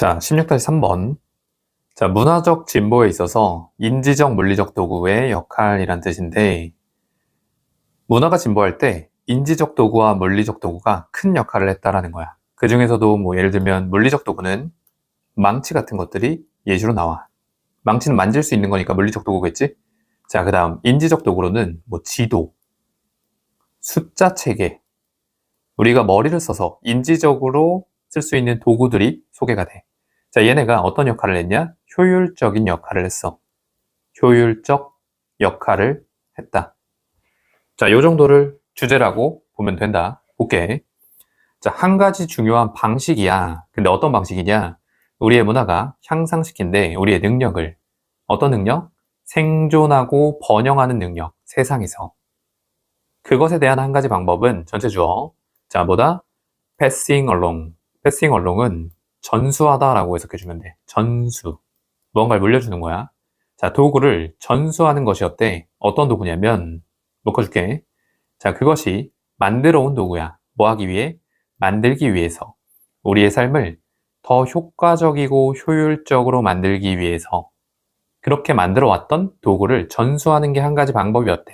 자, 16-3번. 자, 문화적 진보에 있어서 인지적, 물리적 도구의 역할이란 뜻인데, 문화가 진보할 때 인지적 도구와 물리적 도구가 큰 역할을 했다라는 거야. 그 중에서도 뭐 예를 들면 물리적 도구는 망치 같은 것들이 예시로 나와. 망치는 만질 수 있는 거니까 물리적 도구겠지? 자, 그 다음 인지적 도구로는 뭐 지도, 숫자 체계, 우리가 머리를 써서 인지적으로 쓸 수 있는 도구들이 소개가 돼. 자, 얘네가 어떤 역할을 했냐? 효율적인 역할을 했어. 효율적 역할을 했다. 자, 요 정도를 주제라고 보면 된다. 볼게. 자, 한 가지 중요한 방식이야. 근데 어떤 방식이냐? 우리의 문화가 향상시킨데 우리의 능력을, 어떤 능력? 생존하고 번영하는 능력, 세상에서. 그것에 대한 한 가지 방법은 전체 주어. 자, 뭐다? passing along. passing along은 전수하다라고 해석해주면 돼. 전수. 무언가를 물려주는 거야. 자, 도구를 전수하는 것이었대. 어떤 도구냐면, 묶어줄게. 자, 그것이 만들어 온 도구야. 뭐 하기 위해? 만들기 위해서. 우리의 삶을 더 효과적이고 효율적으로 만들기 위해서. 그렇게 만들어 왔던 도구를 전수하는 게 한 가지 방법이었대.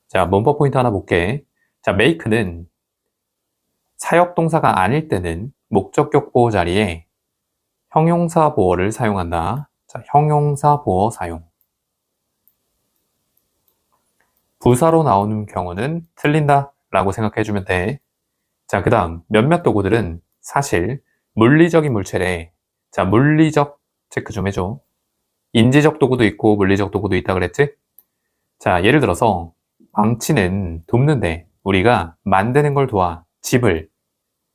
자, 문법 포인트 하나 볼게. 자, make는 사역동사가 아닐 때는 목적격 보호 자리에 형용사 보어를 사용한다. 자, 형용사 보어 사용. 부사로 나오는 경우는 틀린다 라고 생각해주면 돼. 자, 그 다음 몇몇 도구들은 사실 물리적인 물체래. 자, 물리적 체크 좀 해줘. 인지적 도구도 있고 물리적 도구도 있다 그랬지? 자, 예를 들어서 망치는 돕는데 우리가 만드는 걸 도와. 집을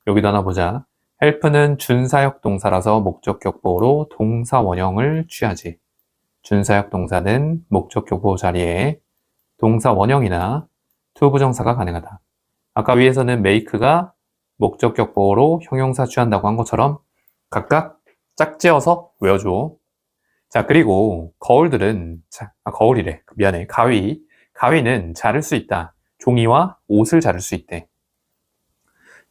여기도 하나 보자. help는 준사역 동사라서 목적격 보호로 동사 원형을 취하지. 준사역 동사는 목적격 보호 자리에 동사 원형이나 to 부정사가 가능하다. 아까 위에서는 make가 목적격 보호로 형용사 취한다고 한 것처럼 각각 짝지어서 외워줘. 자, 그리고 거울들은, 거울이래. 미안해. 가위는 자를 수 있다. 종이와 옷을 자를 수 있대.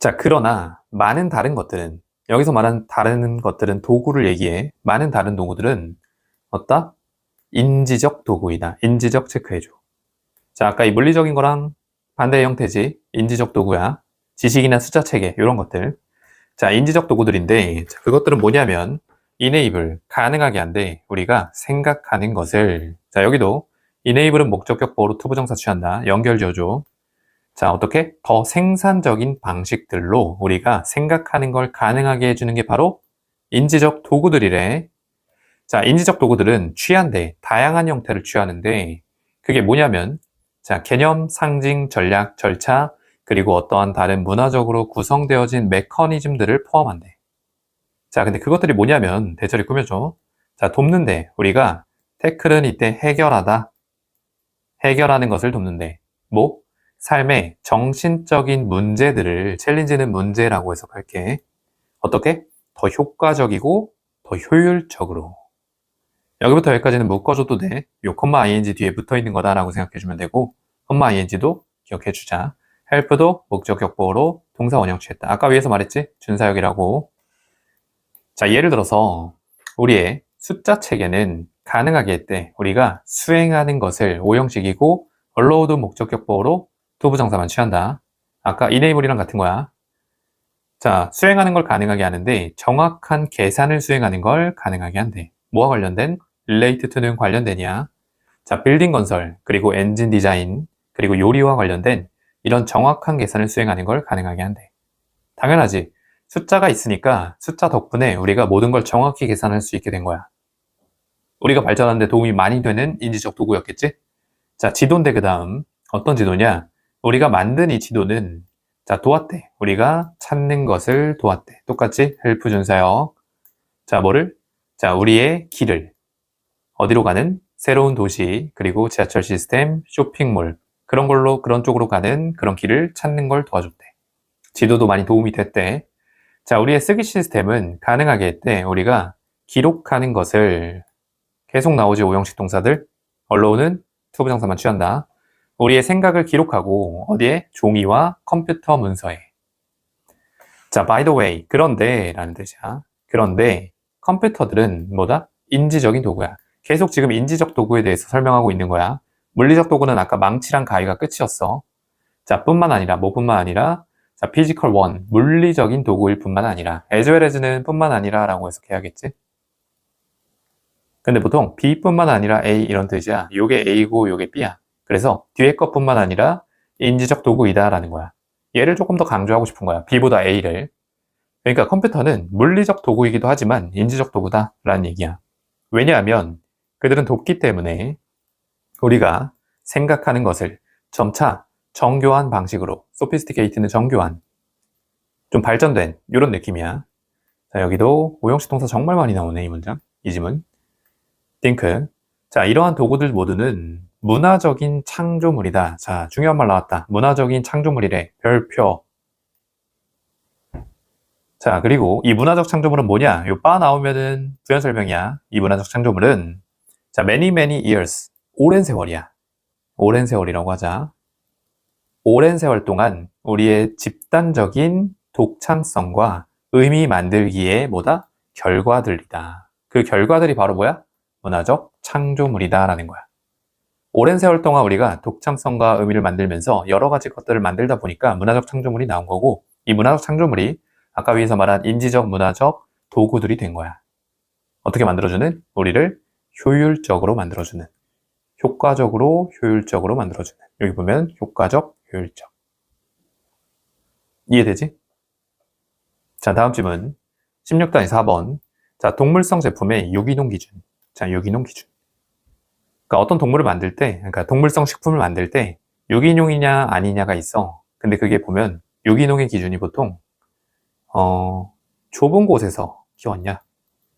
자, 그러나 많은 다른 것들은, 여기서 말하는 다른 것들은 도구를 얘기해. 많은 다른 도구들은 어따? 인지적 도구이다. 인지적 체크해줘. 자, 아까 이 물리적인 거랑 반대의 형태지. 인지적 도구야. 지식이나 숫자 체계 이런 것들. 자, 인지적 도구들인데 자, 그것들은 뭐냐면 enable, 가능하게 한데 우리가 생각하는 것을. 자, 여기도 enable은 목적격 보호로 to 부정사 취한다. 연결 지어줘. 자, 어떻게? 더 생산적인 방식들로 우리가 생각하는 걸 가능하게 해주는 게 바로 인지적 도구들이래. 자, 인지적 도구들은 취한데 다양한 형태를 취하는데 그게 뭐냐면 자, 개념, 상징, 전략, 절차, 그리고 어떠한 다른 문화적으로 구성되어진 메커니즘들을 포함한대. 자, 근데 그것들이 뭐냐면 대처리 꾸며줘. 자, 돕는데 우리가 태클은 이때 해결하다. 해결하는 것을 돕는데 뭐? 삶의 정신적인 문제들을 챌린지는 문제라고 해석할게. 어떻게? 더 효과적이고 더 효율적으로. 여기부터 여기까지는 묶어줘도 돼. 요 콤마 ing 뒤에 붙어있는 거다라고 생각해주면 되고 콤마 ing도 기억해주자. help도 목적격 보호로 동사 원형 취했다. 아까 위에서 말했지? 준사역이라고. 자, 예를 들어서 우리의 숫자 체계는 가능하게 했대. 우리가 수행하는 것을 오형식이고 allow도 목적격 보호로 to 부정사만 취한다. 아까 enable이랑 같은 거야. 자, 수행하는 걸 가능하게 하는데 정확한 계산을 수행하는 걸 가능하게 한대. 뭐와 관련된? relate to는 관련되냐? 자, 빌딩 건설, 그리고 엔진 디자인, 그리고 요리와 관련된 이런 정확한 계산을 수행하는 걸 가능하게 한대. 당연하지. 숫자가 있으니까 숫자 덕분에 우리가 모든 걸 정확히 계산할 수 있게 된 거야. 우리가 발전하는 데 도움이 많이 되는 인지적 도구였겠지? 자, 지도인데 그 다음 어떤 지도냐? 우리가 만든 이 지도는 자, 도왔대. 우리가 찾는 것을 도왔대. 똑같이 help 준사역. 자, 뭐를? 자, 우리의 길을 어디로 가는? 새로운 도시, 그리고 지하철 시스템, 쇼핑몰 그런 쪽으로 가는 그런 길을 찾는 걸 도와줬대. 지도도 많이 도움이 됐대. 자, 우리의 쓰기 시스템은 가능하게 했대. 우리가 기록하는 것을 계속 나오지 오형식 동사들. allow는 to 부정사만 취한다. 우리의 생각을 기록하고 어디에? 종이와 컴퓨터 문서에. 자, by the way, 그런데 라는 뜻이야. 그런데 컴퓨터들은 뭐다? 인지적인 도구야. 계속 지금 인지적 도구에 대해서 설명하고 있는 거야. 물리적 도구는 아까 망치랑 가위가 끝이었어. 자, 뿐만 아니라, 뭐뿐만 아니라, 자, physical one, 물리적인 도구일 뿐만 아니라, as well as는 뿐만 아니라 라고 해석해야겠지? 근데 보통 B뿐만 아니라 A 이런 뜻이야. 요게 A고 요게 B야. 그래서 뒤에 것뿐만 아니라 인지적 도구이다 라는 거야. 얘를 조금 더 강조하고 싶은 거야. B보다 A를. 그러니까 컴퓨터는 물리적 도구이기도 하지만 인지적 도구다 라는 얘기야. 왜냐하면 그들은 돕기 때문에 우리가 생각하는 것을 점차 정교한 방식으로, sophisticated는 정교한, 좀 발전된 이런 느낌이야. 자, 여기도 오형식 동사 정말 많이 나오네, 이 문장. 이 지문. think. 자, 이러한 도구들 모두는 문화적인 창조물이다. 자, 중요한 말 나왔다. 문화적인 창조물이래. 별표. 자, 그리고 이 문화적 창조물은 뭐냐? 요 바 나오면은 부연 설명이야. 이 문화적 창조물은 자, many years. 오랜 세월이야. 오랜 세월이라고 하자. 오랜 세월 동안 우리의 집단적인 독창성과 의미 만들기에 뭐다? 결과들이다. 그 결과들이 바로 뭐야? 문화적 창조물이다 라는 거야. 오랜 세월 동안 우리가 독창성과 의미를 만들면서 여러 가지 것들을 만들다 보니까 문화적 창조물이 나온 거고, 이 문화적 창조물이 아까 위에서 말한 인지적, 문화적 도구들이 된 거야. 어떻게 만들어주는? 우리를 효율적으로 만들어주는, 효과적으로, 효율적으로 만들어주는. 여기 보면 효과적, 효율적. 이해되지? 자, 다음 질문 16-4번. 자, 동물성 제품의 유기농 기준. 자, 유기농 기준. 그러니까 어떤 동물을 만들 때, 그러니까 동물성 식품을 만들 때 유기농이냐 아니냐가 있어. 근데 그게 보면 유기농의 기준이 보통 좁은 곳에서 키웠냐,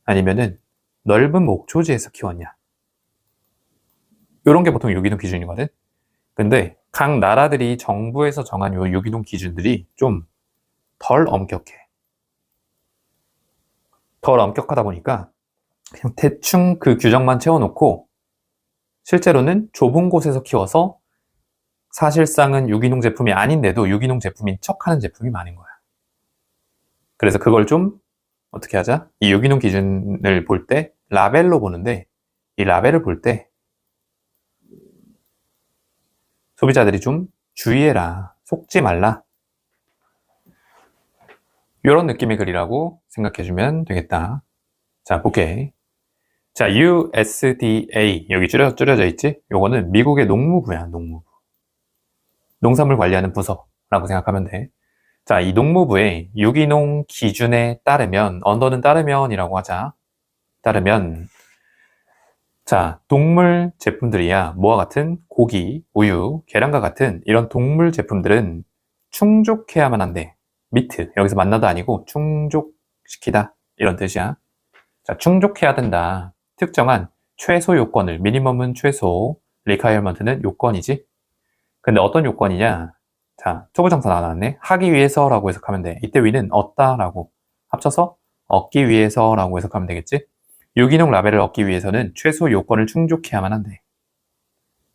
아니면은 넓은 목초지에서 키웠냐, 이런 게 보통 유기농 기준이거든. 근데 각 나라들이 정부에서 정한 요 유기농 기준들이 좀 덜 엄격해. 덜 엄격하다 보니까 그냥 대충 그 규정만 채워놓고 실제로는 좁은 곳에서 키워서 사실상은 유기농 제품이 아닌데도 유기농 제품인 척하는 제품이 많은 거야. 그래서 그걸 좀 어떻게 하자? 이 유기농 기준을 볼 때 라벨로 보는데, 이 라벨을 볼 때 소비자들이 좀 주의해라, 속지 말라, 이런 느낌의 글이라고 생각해주면 되겠다. 자, 볼게. 자, USDA 여기 줄여져 있지? 요거는 미국의 농무부야. 농무부. 농산물 관리하는 부서라고 생각하면 돼. 자, 이 농무부의 유기농 기준에 따르면, 언더는 따르면이라고 하자. 따르면, 자, 동물 제품들이야 뭐와 같은 고기, 우유, 계란과 같은 이런 동물 제품들은 충족해야만 한대. 미트, 여기서 만나다 아니고 충족시키다 이런 뜻이야. 자, 충족해야 된다. 특정한 최소 요건을, 미니멈은 최소, 리콰이어먼트는 요건이지. 근데 어떤 요건이냐? 자, 초보정사 나왔네. 하기 위해서라고 해석하면 돼. 이때 위는 얻다라고 합쳐서 얻기 위해서라고 해석하면 되겠지. 유기농 라벨을 얻기 위해서는 최소 요건을 충족해야만 한대.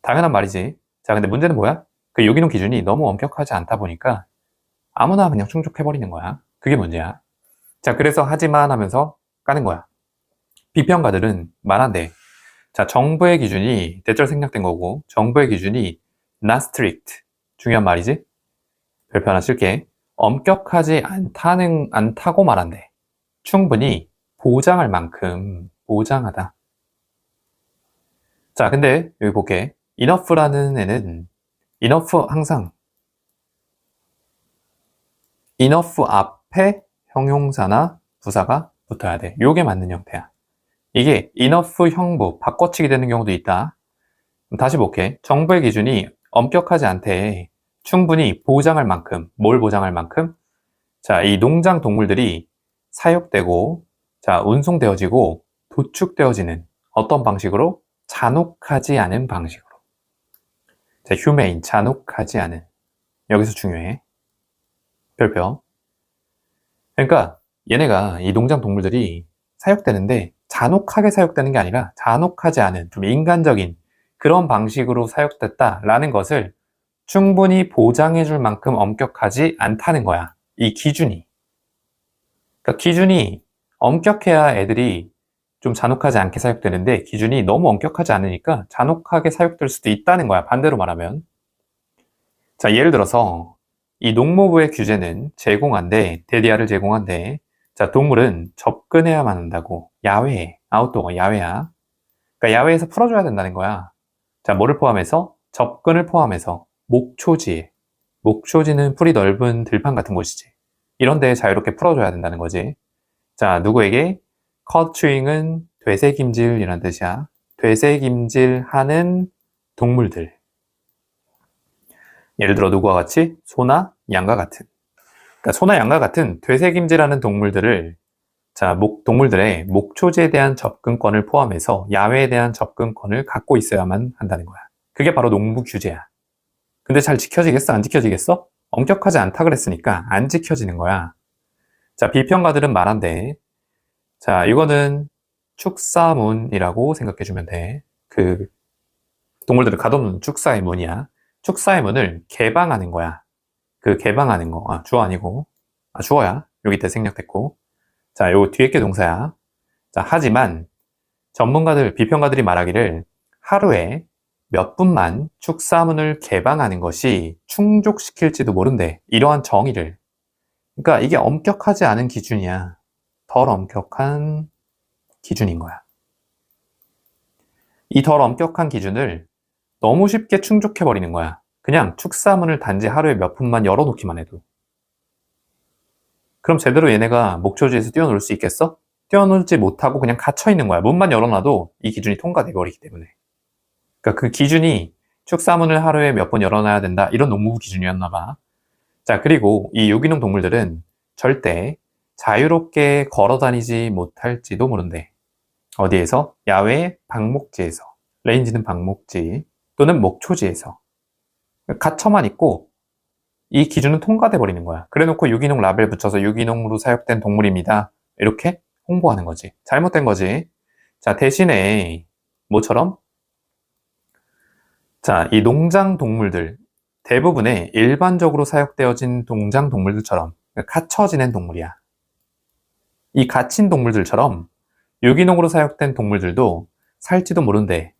당연한 말이지. 자, 근데 문제는 뭐야? 그 유기농 기준이 너무 엄격하지 않다 보니까 아무나 그냥 충족해버리는 거야. 그게 문제야. 자, 그래서 하지만 하면서 까는 거야. 비평가들은 말한대. 자, 정부의 기준이 대절 생략된 거고, 정부의 기준이 not strict. 중요한 말이지. 별표 하나 쓸게. 엄격하지 않다고 말한대. 충분히 보장할 만큼 보장하다. 자, 근데 여기 볼게. enough라는 애는 enough 항상 enough 앞에 형용사나 부사가 붙어야 돼. 요게 맞는 형태야. 이게 enough 형부 바꿔치기 되는 경우도 있다. 다시 볼게. 정부의 기준이 엄격하지 않대. 충분히 보장할 만큼. 뭘 보장할 만큼? 자, 이 농장 동물들이 사육되고, 자, 운송되어지고 도축되어지는 어떤 방식으로? 잔혹하지 않은 방식으로. 자, humane, 잔혹하지 않은. 여기서 중요해. 별표. 그러니까 얘네가, 이 농장 동물들이 사육되는데 잔혹하게 사육되는 게 아니라 잔혹하지 않은 좀 인간적인 그런 방식으로 사육됐다라는 것을 충분히 보장해 줄 만큼 엄격하지 않다는 거야. 이 기준이. 그러니까 기준이 엄격해야 애들이 좀 잔혹하지 않게 사육되는데 기준이 너무 엄격하지 않으니까 잔혹하게 사육될 수도 있다는 거야. 반대로 말하면. 자, 예를 들어서 이 농무부의 규제는 제공한데, 대디아를 제공한데, 자, 동물은 접근해야만 한다고. 야외에, 아웃도어, 야외야. 그러니까 야외에서 풀어줘야 된다는 거야. 자, 뭐를 포함해서? 접근을 포함해서 목초지에. 목초지는 풀이 넓은 들판 같은 곳이지. 이런 데에 자유롭게 풀어줘야 된다는 거지. 자, 누구에게? 컷추잉은 되새김질이라는 뜻이야. 되새김질하는 동물들. 예를 들어 누구와 같이? 소나 양과 같은. 그러니까 소나 양과 같은 되새김질하는 동물들을 동물들의 목초지에 대한 접근권을 포함해서 야외에 대한 접근권을 갖고 있어야만 한다는 거야. 그게 바로 농무 규제야. 근데 잘 지켜지겠어? 안 지켜지겠어? 엄격하지 않다 그랬으니까 안 지켜지는 거야. 자, 비평가들은 말한대. 자, 이거는 축사문이라고 생각해주면 돼. 그 동물들을 가둬놓는 축사의 문이야. 축사의 문을 개방하는 거야. 그 개방하는 거. 주어 아니고. 주어야. 여기 때 생략됐고. 자, 요 뒤에 게 동사야. 자, 하지만 비평가들이 말하기를 하루에 몇 분만 축사문을 개방하는 것이 충족시킬지도 모른대. 이러한 정의를. 그러니까 이게 엄격하지 않은 기준이야. 덜 엄격한 기준인 거야. 이 덜 엄격한 기준을 너무 쉽게 충족해버리는 거야. 그냥 축사문을 단지 하루에 몇 분만 열어놓기만 해도. 그럼 제대로 얘네가 목초지에서 뛰어놀 수 있겠어? 뛰어놀지 못하고 그냥 갇혀있는 거야. 문만 열어놔도 이 기준이 통과돼 버리기 때문에. 그러니까 그 기준이 축사문을 하루에 몇 번 열어놔야 된다. 이런 농무부 기준이었나 봐. 자, 그리고 이 유기농 동물들은 절대 자유롭게 걸어다니지 못할지도 모른대. 어디에서? 야외 방목지에서. 레인지는 방목지 또는 목초지에서. 갇혀만 있고 이 기준은 통과돼 버리는 거야. 그래놓고 유기농 라벨 붙여서 유기농으로 사육된 동물입니다. 이렇게 홍보하는 거지. 잘못된 거지. 자, 대신에 뭐처럼? 자, 이 농장 동물들 대부분의 일반적으로 사육되어진 농장 동물들처럼 갇혀 지낸 동물이야. 이 갇힌 동물들처럼 유기농으로 사육된 동물들도 살지도 모른대.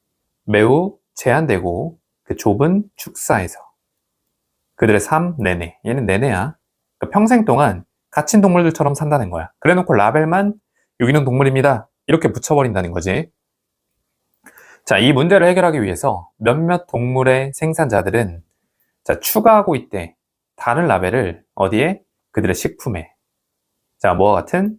매우 제한되고 그 좁은 축사에서 그들의 삶 내내, 얘는 내내야. 그러니까 평생 동안 갇힌 동물들처럼 산다는 거야. 그래놓고 라벨만 유기농 동물입니다. 이렇게 붙여버린다는 거지. 자, 이 문제를 해결하기 위해서 몇몇 동물의 생산자들은 추가하고 있대. 다른 라벨을 어디에? 그들의 식품에. 자, 뭐와 같은?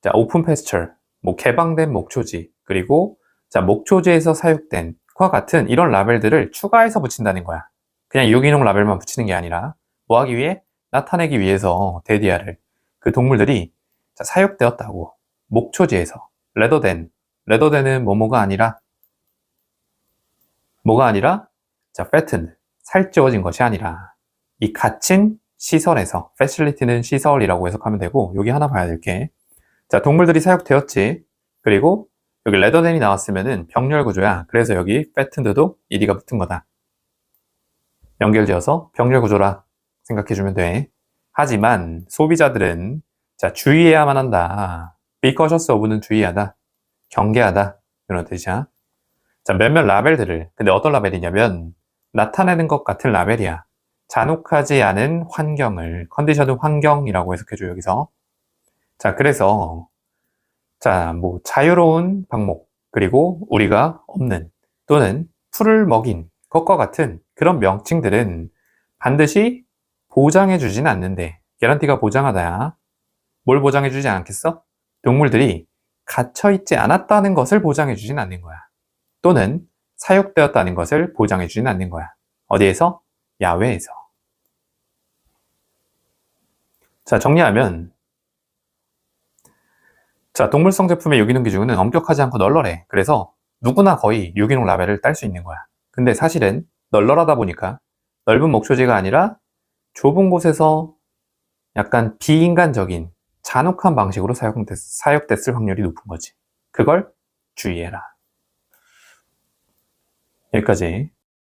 자, 오픈 패스처, 개방된 목초지, 그리고 목초지에서 사육된 과 같은 이런 라벨들을 추가해서 붙인다는 거야. 그냥 유기농 라벨만 붙이는 게 아니라 뭐 하기 위해? 나타내기 위해서 대디아를 그 동물들이 사육되었다고 목초지에서 레더된은 뭐뭐가 아니라 fattened, 살찌워진 것이 아니라 이 갇힌 시설에서 facility는 시설이라고 해석하면 되고 여기 하나 봐야 될 게 자, 동물들이 사육되었지. 그리고 여기 레더덴이 나왔으면은 병렬 구조야. 그래서 여기 fattened도 ed가 붙은 거다. 연결지어서 병렬 구조라 생각해주면 돼. 하지만 소비자들은 주의해야만 한다. be cautious of는 주의하다, 경계하다 이런 뜻이야. 자, 몇몇 라벨들을, 근데 어떤 라벨이냐면 나타내는 것 같은 라벨이야. 잔혹하지 않은 환경을, 컨디션은 환경이라고 해석해줘 여기서. 자, 그래서 자유로운 방목, 그리고 우리가 없는 또는 풀을 먹인 것과 같은 그런 명칭들은 반드시 보장해주진 않는데, 개런티가 보장하다야. 뭘 보장해주지 않겠어? 동물들이 갇혀있지 않았다는 것을 보장해주진 않는 거야. 또는 사육되었다는 것을 보장해주진 않는 거야. 어디에서? 야외에서. 자, 정리하면 동물성 제품의 유기농 기준은 엄격하지 않고 널널해. 그래서 누구나 거의 유기농 라벨을 딸 수 있는 거야. 근데 사실은 널널하다 보니까 넓은 목초지가 아니라 좁은 곳에서 약간 비인간적인 잔혹한 방식으로 사육됐을 확률이 높은 거지. 그걸 주의해라. 여기까지.